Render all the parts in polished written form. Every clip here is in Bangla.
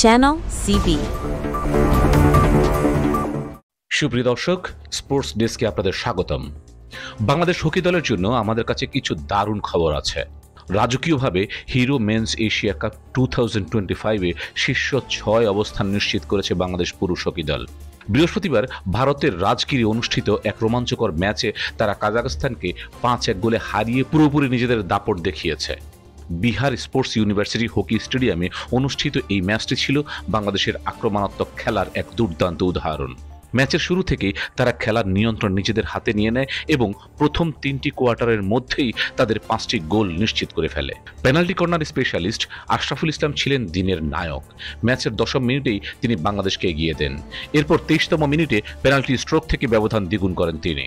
Channel CB। সুপ্রিয় দর্শক, স্পোর্টস ডেস্কে আপনাদের স্বাগতম। বাংলাদেশ হকি দলের জন্য আমাদের কাছে কিছু দারুণ খবর আছে। রাজকীয়ভাবে হিরো মেন্স এশিয়া কাপ 2025-এ শীর্ষ 6 অবস্থান নিশ্চিত করেছে বাংলাদেশ পুরুষ হকি দল। বৃহস্পতিবার ভারতের রাজগিরে অনুষ্ঠিত এক রোমাঞ্চকর ম্যাচে তারা কাজাখস্তানকে 5-1 গোলে হারিয়ে পুরোপুরি নিজেদের দাপট দেখিয়েছে। বিহার স্পোর্টস ইউনিভার্সিটি হকি স্টেডিয়ামে অনুষ্ঠিত এই ম্যাচটি ছিল বাংলাদেশের আক্রমণাত্মক খেলার এক দুর্দান্ত উদাহরণ। ম্যাচের শুরু থেকেই তারা খেলার নিয়ন্ত্রণ নিজেদের হাতে নিয়ে নেয় এবং প্রথম 3টি কোয়ার্টারের মধ্যেই তাদের 5টি গোল নিশ্চিত করে ফেলে। Penalty corner specialist Ashraful Islam ছিলেন দিনের নায়ক। ম্যাচের 10ম মিনিটেই তিনি বাংলাদেশকে এগিয়ে দেন। এরপর 23তম মিনিটে পেনাল্টি স্ট্রোক থেকে ব্যবধান দ্বিগুণ করেন তিনি।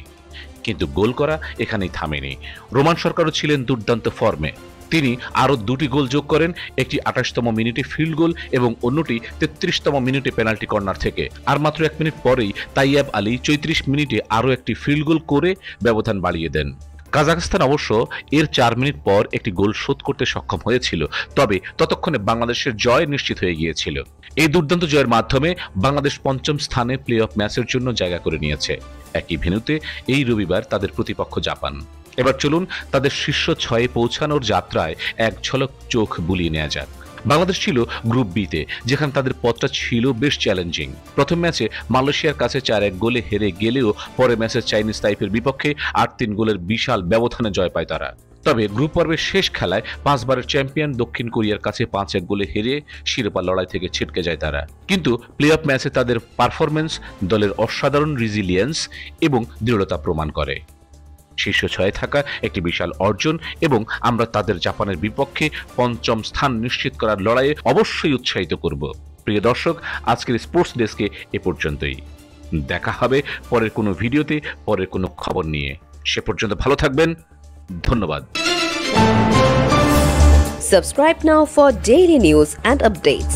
কিন্তু গোল করা এখানেই থামেনি। রোমান সরকারও ছিলেন দুর্দান্ত ফর্মে। তিনি আরও 2টি গোল যোগ করেন, একটি 28তম মিনিটে ফিল্ড গোল এবং অন্যটি 33তম মিনিটে পেনাল্টি কর্নার থেকে। আর মাত্র 1 মিনিট পরেই তাইয়াব আলী 34 মিনিটে আরও একটি ফিল্ড গোল করে ব্যবধান বাড়িয়ে দেন। কাজাখস্তান অবশ্য এর 4 মিনিট পর একটি গোল শোধ করতে সক্ষম হয়েছিল, তবে ততক্ষণে বাংলাদেশের জয় নিশ্চিত হয়ে গিয়েছিল। এই দুর্দান্ত জয়ের মাধ্যমে বাংলাদেশ 5ম স্থানে প্লে অফ ম্যাচের জন্য জায়গা করে নিয়েছে। একই ভেন্যুতে এই রবিবার তাদের প্রতিপক্ষ জাপান। এবার চলুন তাদের শীর্ষ 6-এ পৌঁছানোর যাত্রায় এক ঝলক চোখ বুলিয়ে নেওয়া যাক। বাংলাদেশ ছিল গ্রুপ বিতে, যেখানে তাদের পথটা ছিল বেশ চ্যালেঞ্জিং। প্রথম ম্যাচে মালয়েশিয়ার কাছে 4-1 গোলে হেরে গেলেও পরে ম্যাচে চাইনিজ তাইপের বিপক্ষে 8-3 গোলের বিশাল ব্যবধানে জয় পায় তারা। তবে গ্রুপ পর্বের শেষ খেলায় 5 বারের চ্যাম্পিয়ন দক্ষিণ কোরিয়ার কাছে 5-1 গোলে হেরে শিরোপা লড়াই থেকে ছিটকে যায় তারা। কিন্তু প্লে অফ ম্যাচে তাদের পারফরমেন্স দলের অসাধারণ রেজিলিয়েন্স এবং দৃঢ়তা প্রমাণ করে। শীর্ষ 6-এ থাকা একটি বিশাল অর্জন এবং আমরা তাদের জাপানের বিপক্ষে 5ম স্থান নিশ্চিত করার লড়াইয়ে অবশ্যই উৎসাহিত করব। প্রিয় দর্শক, আজকের স্পোর্টস ডেস্কে এ পর্যন্তই। দেখা হবে পরের কোনো ভিডিওতে, পরের কোনো খবর নিয়ে। সে পর্যন্ত ভালো থাকবেন। ধন্যবাদ। Subscribe now for daily news and updates.